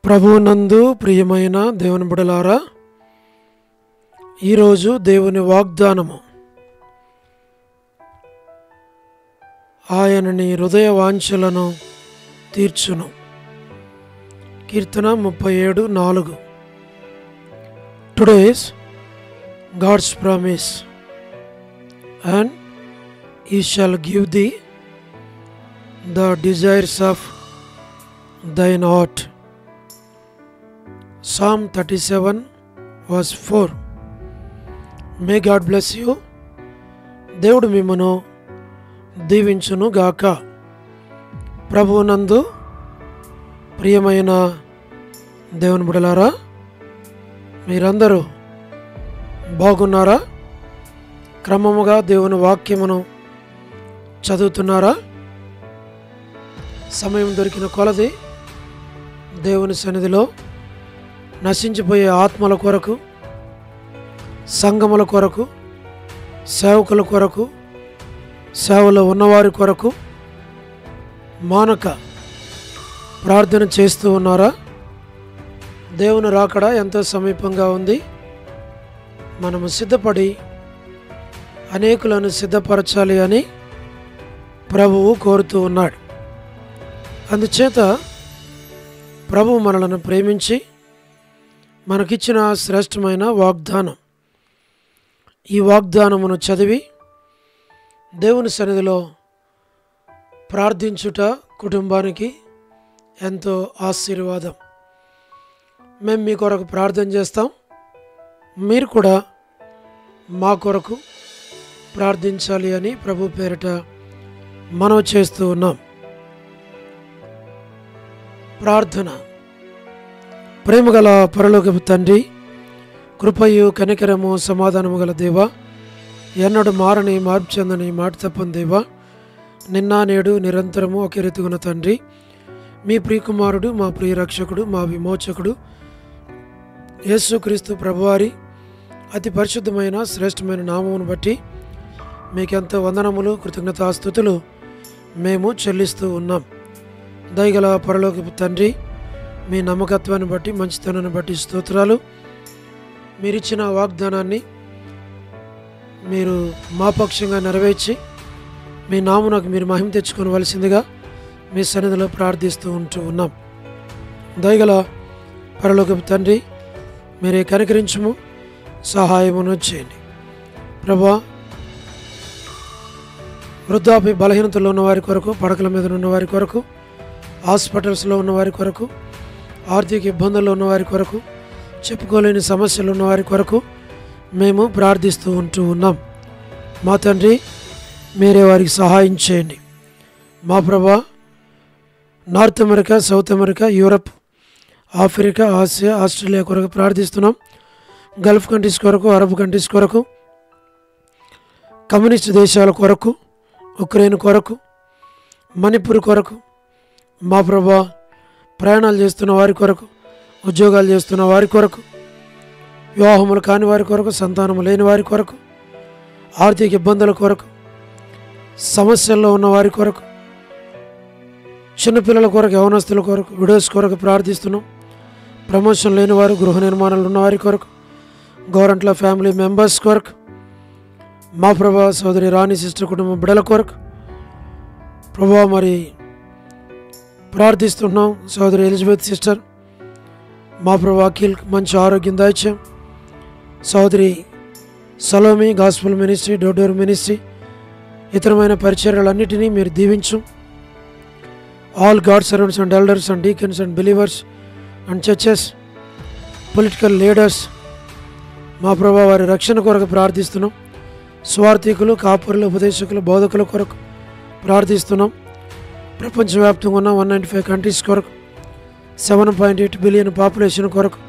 ప్రభువునందు ప్రియమైన దేవుని బిడ్డలారా, ఈరోజు దేవుని వాగ్దానము, ఆయన నీ హృదయ వాంఛలను తీర్చును. కీర్తన 37:4. Today's God's promise, and he shall give thee the desires of thine heart. Psalm 37 verse 4. May God bless you. దేవుడు మిమ్మను దీవించును గాక. ప్రభువునందు ప్రియమైన దేవుని బిడ్డలారా, మీరందరూ బాగున్నారా? క్రమముగా దేవుని వాక్యమును చదువుతున్నారా? సమయం దొరికిన కొలది దేవుని సన్నిధిలో నశించిపోయే ఆత్మల కొరకు, సంఘముల కొరకు, సేవకుల కొరకు, సేవలో ఉన్నవారి కొరకు మానక ప్రార్థన చేస్తూ ఉన్నారా? దేవుని రాకడ ఎంతో సమీపంగా ఉంది. మనము సిద్ధపడి అనేకులను సిద్ధపరచాలి అని ప్రభువు కోరుతూ ఉన్నాడు. అందుచేత ప్రభువు మనలను ప్రేమించి మనకిచ్చిన శ్రేష్టమైన వాగ్దానం, ఈ వాగ్దానమును చదివి దేవుని సన్నిధిలో ప్రార్థించుట కుటుంబానికి ఎంతో ఆశీర్వాదం. మేము మీ కొరకు ప్రార్థన చేస్తాం, మీరు కూడా మా కొరకు ప్రార్థించాలి అని ప్రభు పేరిట మనవి చేస్తూ ఉన్నాం. ప్రార్థన. ప్రేమగల పరలోకపు తండ్రి, కృపయు కనికరము సమాధానము గల దేవా, ఎన్నడు మారని మార్పు చెందని మాట తప్పని దేవా, నిన్న నేడు నిరంతరము ఒకే రీతిగున్న తండ్రి, మీ ప్రియకుమారుడు, మా ప్రియ రక్షకుడు, మా విమోచకుడు యేసుక్రీస్తు ప్రభువారి అతి పరిశుద్ధమైన శ్రేష్టమైన నామమును బట్టి మీకెంతో వందనములు, కృతజ్ఞతాస్తుతులు మేము చెల్లిస్తూ ఉన్నాం. దయగల పరలోకపు తండ్రి, మీ నమ్మకత్వాన్ని బట్టి, మంచితనాన్ని బట్టి స్తోత్రాలు. మీరిచ్చిన వాగ్దానాన్ని మీరు మా పక్షంగా నెరవేర్చి మీ నామునకు మీరు మహిమ తెచ్చుకోవలసిందిగా మీ సన్నిధిలో ప్రార్థిస్తూ ఉన్నాం. దయగల పరలోకపు తండ్రి, మీరే కనికరించుము, సహాయమును చేయండి ప్రభా. వృద్ధాప్య బలహీనతలో ఉన్నవారి కొరకు, పడకల మీద ఉన్నవారి కొరకు, హాస్పిటల్స్లో ఉన్నవారి కొరకు, ఆర్థిక ఇబ్బందుల్లో ఉన్నవారి కొరకు, చెప్పుకోలేని సమస్యలు ఉన్నవారి కొరకు మేము ప్రార్థిస్తూ ఉన్నాం. మా తండ్రి, మీరే వారికి సహాయం చేయండి. మా ప్రభా, north America, south America, Europe, Africa, Asia, Australia కొరకు ప్రార్థిస్తున్నాం. గల్ఫ్ కంట్రీస్ కొరకు, అరబ్ కంట్రీస్ కొరకు, కమ్యూనిస్ట్ దేశాల కొరకు, ఉక్రెయిన్ కొరకు, మణిపూర్ కొరకు, మా ప్రభా, ప్రయాణాలు చేస్తున్న వారి కొరకు, ఉద్యోగాలు చేస్తున్న వారి కొరకు, వివాహములు కాని వారి కొరకు, సంతానము లేని వారి కొరకు, ఆర్థిక ఇబ్బందుల కొరకు, సమస్యల్లో ఉన్న వారి కొరకు, చిన్నపిల్లల కొరకు, యవనస్తుల కొరకు, విడోస్ కొరకు ప్రార్థిస్తున్నాం. ప్రమోషన్ లేని వారు, గృహ నిర్మాణాలు ఉన్న వారి కొరకు, గవర్నమెంట్ల ఫ్యామిలీ మెంబర్స్ కొరకు, మా ప్రభా, సోదరి రాణి సిస్టర్ కుటుంబ బిడ్డల కొరకు ప్రభా మరి ప్రార్థిస్తున్నాం. సోదరి ఎలిజబెత్ సిస్టర్, మా ప్రభా అఖిల్ మంచి ఆరోగ్యం దాయిచ్చాం. సోదరి Salomi gospel ministry, door ministry, ఇతరమైన పరిచర్యలన్నిటినీ మీరు దీవించు. All God servants and elders and deacons and believers and churches, political leaders, మా ప్రభా వారి రక్షణ కొరకు ప్రార్థిస్తున్నాం. స్వార్థికులు, కాపురులు, ఉపదేశకులు, బోధకుల కొరకు ప్రార్థిస్తున్నాం. ప్రపంచవ్యాప్తంగా ఉన్న 195 కంట్రీస్ కొరకు, 7.8 బిలియన్ పాపులేషన్ కొరకు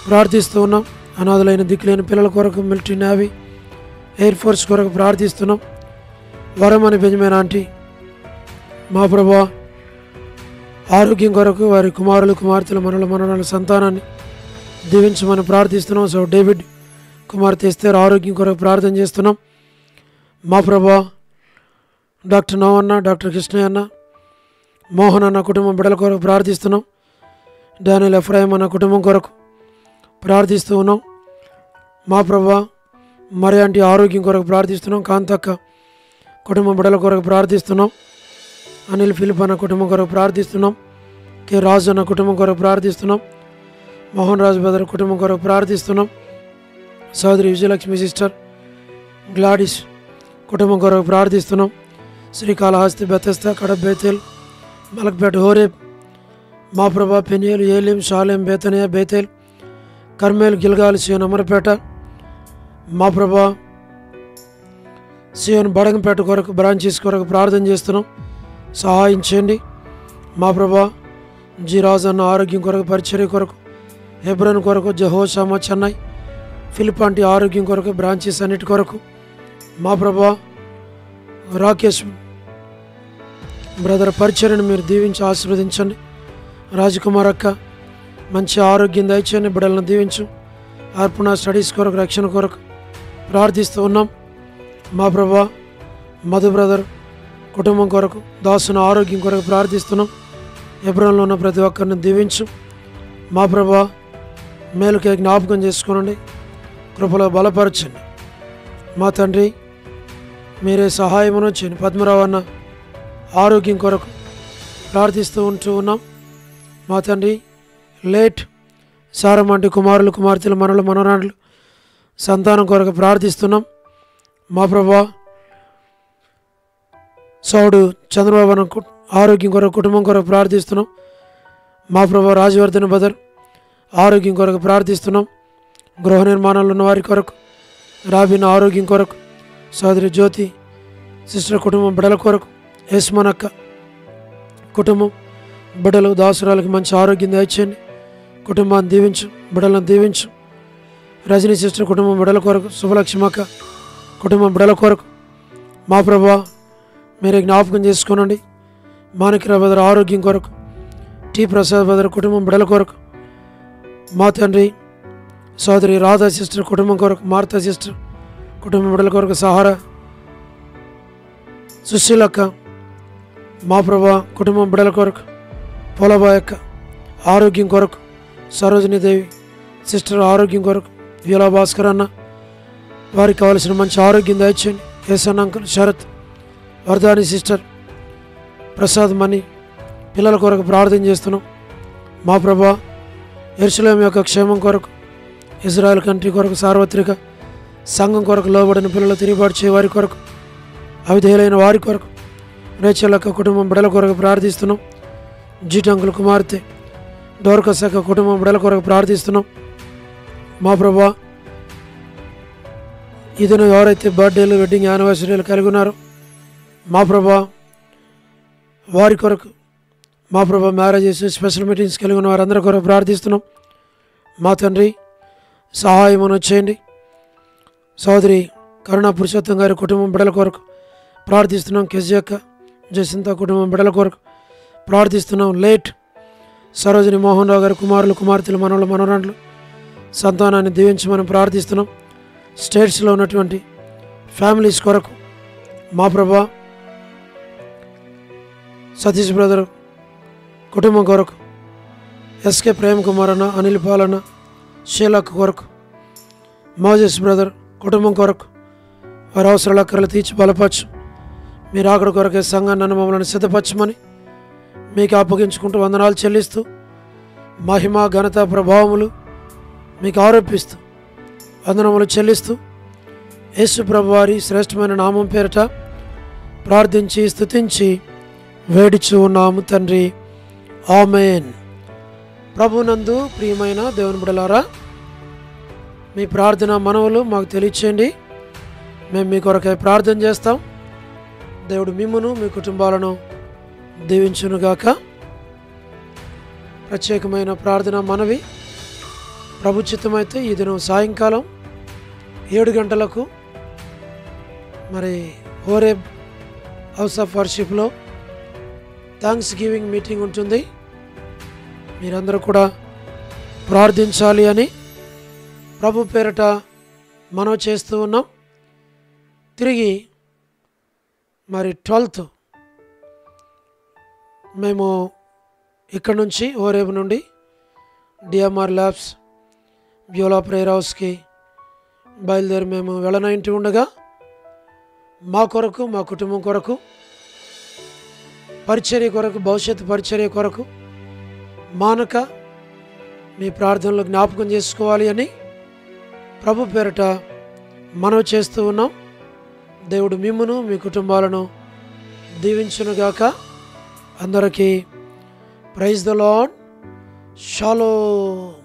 ప్రార్థిస్తూ ఉన్నాం. అనాథులైన దిక్కులేని పిల్లల కొరకు, మిలిటరీ, నేవీ, ఎయిర్ ఫోర్స్ కొరకు ప్రార్థిస్తున్నాం. వరమని బెంజమిన్ ఆంటీ, మా ప్రభా ఆరోగ్యం కొరకు, వారి కుమారులు, కుమార్తెలు, మనరాల సంతానాన్ని దీవించమని ప్రార్థిస్తున్నాం. సో డేవిడ్ కుమార్తె ఎస్తేర్ ఆరోగ్యం కొరకు ప్రార్థన చేస్తున్నాం. మా ప్రభా డాక్టర్ నవన్న, డాక్టర్ కృష్ణయ్య అన్న, మోహన్ అన్న కుటుంబం బిడ్డల కొరకు ప్రార్థిస్తున్నాం. డానియల్ ఎఫ్రాయిం అన్న కుటుంబం కొరకు ప్రార్థిస్తూ ఉన్నాం. మా ప్రభా మరి అంటే ఆరోగ్యం కొరకు ప్రార్థిస్తున్నాం. కాంతక్క కుటుంబం బిడ్డల కొరకు ప్రార్థిస్తున్నాం. అనిల్ ఫిలిప్ అన్న కుటుంబం కొరకు ప్రార్థిస్తున్నాం. కె రాజు అన్న కుటుంబం కొరకు ప్రార్థిస్తున్నాం. మోహన్ రాజు బ్రదర్ కుటుంబం కొరకు ప్రార్థిస్తున్నాం. సోదరి విజయలక్ష్మి సిస్టర్ గ్లాడిస్ కుటుంబం కొరకు ప్రార్థిస్తున్నాం. శ్రీకాళహస్తి, బెతెస్తా, కడప, బేతేల్, మలక్పేట, హోరేబ్, మా ప్రభా, పెనియేలు, ఏలిం, షాలేం, బేతనియా, బేతేల్, కర్మేల్, గిల్గాల్, సియోన్, అమరపేట, మా ప్రభా సియోన్ బడంగపేట కొరకు బ్రాంచెస్ కొరకు ప్రార్థన చేస్తున్నాం. సహాయం చేయండి. మా ప్రభా జీరాజ్ అన్న ఆరోగ్యం కొరకు, పరిచర్య కొరకు, హెబ్రోన్ కొరకు, జెహోషామా, చెన్నై, ఫిలిప్ ఆంటీ ఆరోగ్యం కొరకు, బ్రాంచెస్ అన్నిటి కొరకు, మా ప్రభా రాకేష్ బ్రదర్ పరిచర్యను మీరు దీవించి ఆశీర్వదించండి. రాజకుమార్ అక్క మంచి ఆరోగ్యం దయచేయండి. బిడ్డలను దీవించు. అర్పణ స్టడీస్ కొరకు, రక్షణ కొరకు ప్రార్థిస్తూ ఉన్నాం. మా ప్రభా మధు బ్రదర్ కుటుంబం కొరకు, దాసుని ఆరోగ్యం కొరకు ప్రార్థిస్తున్నాం. హెబ్రోన్లో ఉన్న ప్రతి ఒక్కరిని దీవించు. మా ప్రభా మేలుకే జ్ఞాపకం చేసుకోనండి, కృపలో బలపరచండి. మా తండ్రి మీరే సహాయమును చేయండి. పద్మరావు అన్న ఆరోగ్యం కొరకు ప్రార్థిస్తూ ఉన్నాం. మా తండ్రి లేట్ సారమంటి కుమారులు, కుమార్తెలు, మనలు, మనవరాండ్లు సంతానం కొరకు ప్రార్థిస్తున్నాం. మా ప్రభా సౌడు చంద్రబాబు అన్న ఆరోగ్యం కొరకు, కుటుంబం కొరకు ప్రార్థిస్తున్నాం. మా ప్రభా రాజవర్ధన్ బదర్ ఆరోగ్యం కొరకు ప్రార్థిస్తున్నాం. గృహ నిర్మాణాలు ఉన్న వారి కొరకు, రాబిన్ ఆరోగ్యం కొరకు, సోదరి జ్యోతి సిస్టర్ కుటుంబం బిడ్డల కొరకు, యశ్మనక్క కుటుంబం బిడ్డలు, దాసురాలకు మంచి ఆరోగ్యం దయచేయండి. కుటుంబాన్ని దీవించు, బిడ్డలను దీవించు. రజనీ సిస్టర్ కుటుంబం బిడ్డల కొరకు, శుభలక్ష్మక్క కుటుంబం బిడ్డల కొరకు, మా ప్రభా మీరే జ్ఞాపకం చేసుకోనండి. మాణిక్యరావు బదర్ ఆరోగ్యం కొరకు, టి ప్రసాద్ బదర్ కుటుంబం బిడ్డల కొరకు, మా తండ్రి సోదరి రాధా సిస్టర్ కుటుంబం కొరకు, మార్తా సిస్టర్ కుటుంబం బిడ్డల కొరకు, సహారా సుశీలక్క మా ప్రభా కుటుంబం బిడ్డల కొరకు, పోలబాయక్క ఆరోగ్యం కొరకు, సరోజినీదేవి సిస్టర్ ఆరోగ్యం కొరకు, వీలా భాస్కర్ అన్న వారికి కావలసిన మంచి ఆరోగ్యం దయచేయండి. ఏసన్ అంకుల్, శరత్, వర్ధాని సిస్టర్, ప్రసాద్, మణి పిల్లల కొరకు ప్రార్థన చేస్తున్నాం. మా ప్రభా యెరూషలేము యొక్క క్షేమం కొరకు, ఇజ్రాయెల్ కంట్రీ కొరకు, సార్వత్రిక సంఘం కొరకు, లోబడిన పిల్లలు తిరుగుబాటు చేయ వారి కొరకు, అవిధేయులైన వారి కొరకు, రేచల్ యొక్క కుటుంబం బిడ్డల కొరకు ప్రార్థిస్తున్నాం. జీటంకుల కుమార్తె డోర్కస్ యొక్క కుటుంబం బిడ్డల కొరకు ప్రార్థిస్తున్నాం. మా ప్రభా ఈ దినం ఎవరైతే బర్త్డేలు, వెడ్డింగ్ యానివర్సరీలు కలిగి ఉన్నారో మా ప్రభా వారి కొరకు, మా ప్రభా మ్యారేజెస్, స్పెషల్ మీటింగ్స్ కలిగి ఉన్న వారందరి కొరకు ప్రార్థిస్తున్నాం. మా తండ్రి సహాయమును చేయండి. సోదరి కరుణా పురుషోత్తం గారి కుటుంబం బిడ్డల కొరకు ప్రార్థిస్తున్నాం. కెజియక్క జసింత కుటుంబం బిడ్డల కొరకు ప్రార్థిస్తున్నాం. లేట్ సరోజిని మోహన్ రావు గారి కుమారులు, కుమార్తెలు, మనవలు, మనవరాండ్లు సంతానాన్ని దీవించమని ప్రార్థిస్తున్నాం. స్టేట్స్లో ఉన్నటువంటి ఫ్యామిలీస్ కొరకు మా ప్రభా సతీష్ బ్రదర్ కుటుంబం కొరకు, ఎస్కే ప్రేమ్ కుమార్ అన్న, అనిల్ పాలన్న, షీలక్ కొరకు, మోజెస్ బ్రదర్ కుటుంబం కొరకు వారి అవసరాల అక్కర్లు తీర్చి బలపరచు. మీరు అక్కడ కొరకే సంఘాన్ని మమ్మల్ని సిద్ధపరచమని మీకు అప్పగించుకుంటూ వందనాలు చెల్లిస్తూ, మహిమ, ఘనత, ప్రభావములు మీకు ఆరోపిస్తూ వందనములు చెల్లిస్తూ, యేసు ప్రభు వారి శ్రేష్టమైన నామం పేరిట ప్రార్థించి స్తుతించి వేడుచు ఉన్నాము తండ్రి. ఆమేన్. ప్రభునందు ప్రియమైన దేవుని బిడ్డలారా, మీ ప్రార్థన మనవులు మాకు తెలియచేయండి. మేము మీ కొరకై ప్రార్థన చేస్తాం. దేవుడు మిమ్మును, మీ కుటుంబాలను దీవించునుగాక. ప్రత్యేకమైన ప్రార్థన మనవి. ప్రభు చిత్తమైతే ఈ దినం సాయంకాలం 7 గంటలకు మరి హోరేబ్ హౌస్ ఆఫ్ వర్షిప్లో థ్యాంక్స్ గివింగ్ మీటింగ్ ఉంటుంది. మీరందరూ కూడా ప్రార్థించాలి అని ప్రభు పేరట మనవి చేస్తూ ఉన్నాం. తిరిగి మరి 12th మేము ఇక్కడ నుంచి హోరేబ్ నుండి డిఎంఆర్ ల్యాబ్స్ బ్యూలా ప్రేయర్ హౌస్కి బయలుదేరి మేము వెళ్ళనంటూ ఉండగా మా కొరకు, మా కుటుంబం కొరకు, పరిచర్య కొరకు, భవిష్యత్తు పరిచర్య కొరకు మానక మీ ప్రార్థనలు జ్ఞాపకం చేసుకోవాలి అని ప్రభు పేరిట మనవి చేస్తూ ఉన్నాం. దేవుడు మిమ్మును, మీ కుటుంబాలను దీవించునుగాక. అందరికీ ప్రైజ్ ద లార్డ్. షాలోమ్.